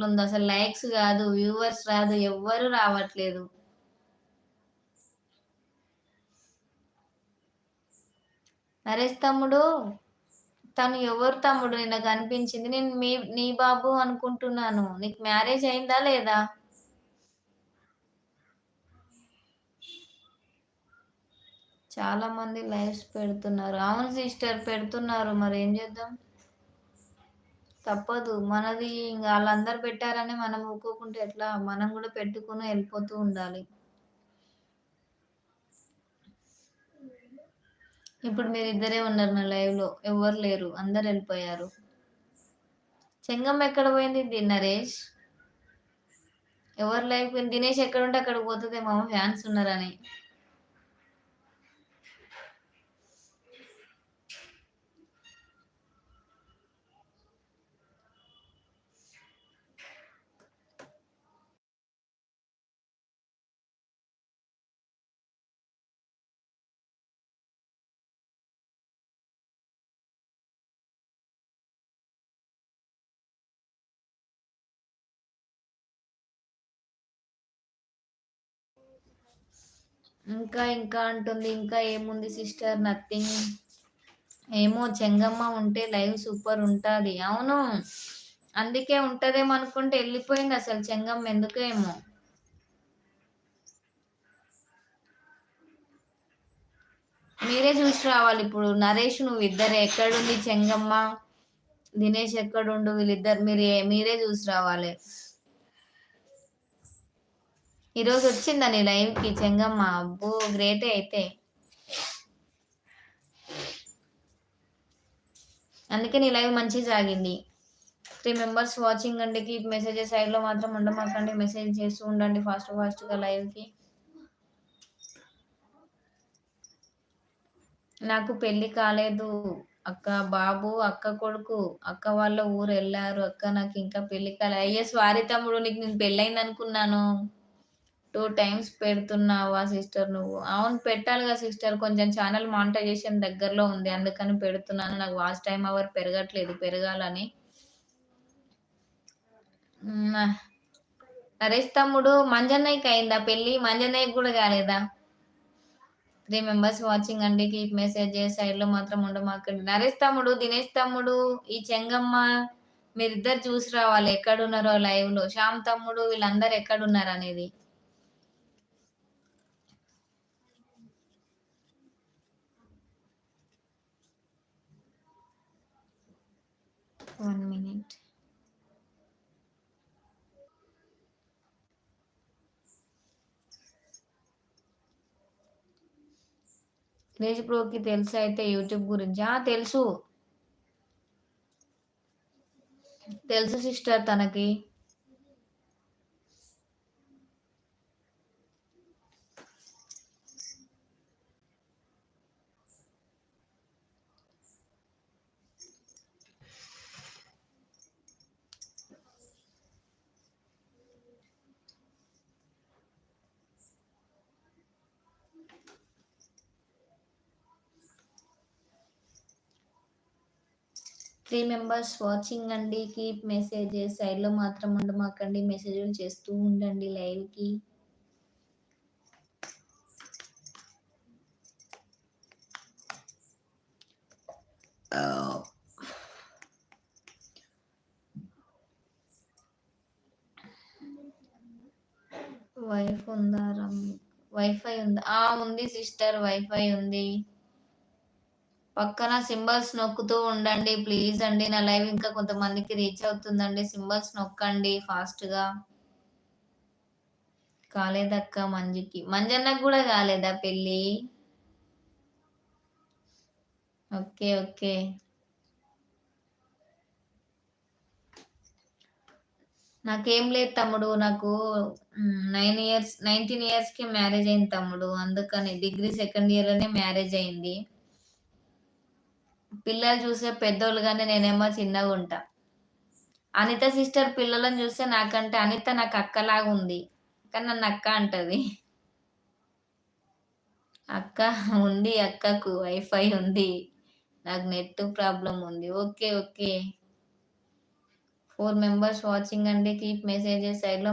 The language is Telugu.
ఉంది. అసలు లైక్స్ గాదు, వ్యూవర్స్ రాదు, ఎవ్వరు రావట్లేదు. నరేష్ తమ్ముడు, తను ఎవరు తమ్ముడు? నిన్న కనిపించింది. నేను నీ బాబు అనుకుంటున్నాను. నీకు మ్యారేజ్ అయిందా లేదా? చాలా మంది లైవ్స్ పెడుతున్నారు. అవును సిస్టర్ పెడుతున్నారు. మరి ఏం చేద్దాం? తప్పదు. మనది ఇంక ఆళ్ళందరూ పెట్టారని మనం ఊకోకుంటే ఎట్లా? మనం కూడా పెట్టుకొని వెళ్ళిపోతూ ఉండాలి. ఇప్పుడు మీరిద్దరే ఉన్నారు నా లైవ్‌లో. ఎవ్వరు లేరు. అందరూ వెళ్ళిపోయారు. చెంగమ్మ ఎక్కడ పోయింది నరేష్? ఎవరు లైవ్ పోయింది? దినేష్ ఎక్కడుంటే అక్కడికి పోతదేమో ఫ్యాన్స్ ఉన్నారని. ఇంకా అంటుంది. ఇంకా ఏముంది సిస్టర్? నథింగ్. ఏమో చెంగమ్మ ఉంటే లైవ్ సూపర్ ఉంటది. అవును. అందుకే ఉంటదేమో అనుకుంటే వెళ్ళిపోయింది అసలు చెంగమ్మ ఎందుకో ఏమో. మీరే చూసి రావాలి ఇప్పుడు. నరేష్ నువ్వు ఇద్దరే. ఎక్కడుంది చెంగమ్మ, దినేష్ ఎక్కడుండు? వీళ్ళిద్దరు మీరే చూసి రావాలి. ఈరోజు వచ్చిందని లైవ్ కి చెంగమ్మ. అబ్బో గ్రేటే అయితే. అందుకే నీ లైవ్ మంచిగా సాగింది. 3 మెంబర్స్ వాచింగ్ అండి. కీప్ మెసేజెస్ సైడ్లో మాత్రం ఉండమాకండి. మెసేజ్ చేస్తూ ఉండండి ఫాస్ట్గా లైవ్కి. నాకు పెళ్లి కాలేదు అక్క. బాబు అక్క కొడుకు. అక్క వాళ్ళ ఊరు వెళ్ళారు అక్క. నాకు ఇంకా పెళ్లి కాలేదు. అయ్యే సారీ తమ్ముడు, నీకు నేను పెళ్ళయింది అనుకున్నాను. 2 టైమ్స్ పెడుతున్నావా సిస్టర్ నువ్వు? అవును పెట్టాలిగా సిస్టర్. కొంచెం ఛానల్ మానిటైజేషన్ దగ్గరలో ఉంది, అందుకని పెడుతున్నాను. నాకు వాచ్ టైం అవర్ పెరగట్లేదు, పెరగాలని. నరేష్ తమ్ముడు, మంజన్నయ్యకి అయిందా పెళ్ళి? మంజన్నయ్యకి కూడా కాలేదా? 3 మెంబర్స్ వాచింగ్ అండి. కీప్ మెసేజెస్ సైడ్లో మాత్రం ఉండమాకండి. నరేష్ తమ్ముడు, దినేష్ తమ్ముడు, ఈ చెంగమ్మ మీరిద్దరు చూసి రావాలి ఎక్కడున్నారో లైవ్లో. శ్యామ్ తమ్ముడు వీళ్ళందరూ ఎక్కడున్నారు అనేది. One minute. క్రేజ్ ప్రోకి తెలుసు అయితే యూట్యూబ్ గురించి? తెలుసు తెలుసు సిస్టర్ తనకి. త్రీ మెంబర్స్ వాచింగ్ అండి. కీప్ మెసేజెస్ సైడ్లో మాత్రం ఉండమాకండి. మెసేజ్లు చేస్తూ ఉండండి లైవ్కి. వైఫ్ ఉందా? వైఫై ఉందా? ఉంది సిస్టర్, వైఫై ఉంది. పక్కన సింబల్స్ నొక్కుతూ ఉండండి ప్లీజ్ అండి. నా లైవ్ ఇంకా కొంతమందికి రీచ్ అవుతుందండి. సింబల్స్ నొక్కండి ఫాస్ట్గా. కాలేదక్క మంజుకి. మంజన్నకు కూడా కాలేదా పెళ్ళి? Okay okay. నాకేం లేదు తమ్ముడు. నాకు 19 ఇయర్స్కి మ్యారేజ్ అయింది తమ్ముడు. అందుకని డిగ్రీ సెకండ్ ఇయర్లోనే మ్యారేజ్ అయింది. పిల్లలు చూసే పెద్దోళ్ళు కానీ నేనేమో చిన్నగా ఉంటా. అనిత సిస్టర్ పిల్లలను చూస్తే నాకంటే అనిత నాకు అక్కలాగా ఉంది, కానీ నన్ను అక్క అంటది. అక్క ఉంది, అక్కకు వైఫై ఉంది, నాకు నెట్ ప్రాబ్లం ఉంది. Okay okay. 4 మెంబర్స్ వాచింగ్ అండి. కీప్ మెసేజెస్ సైడ్‌లో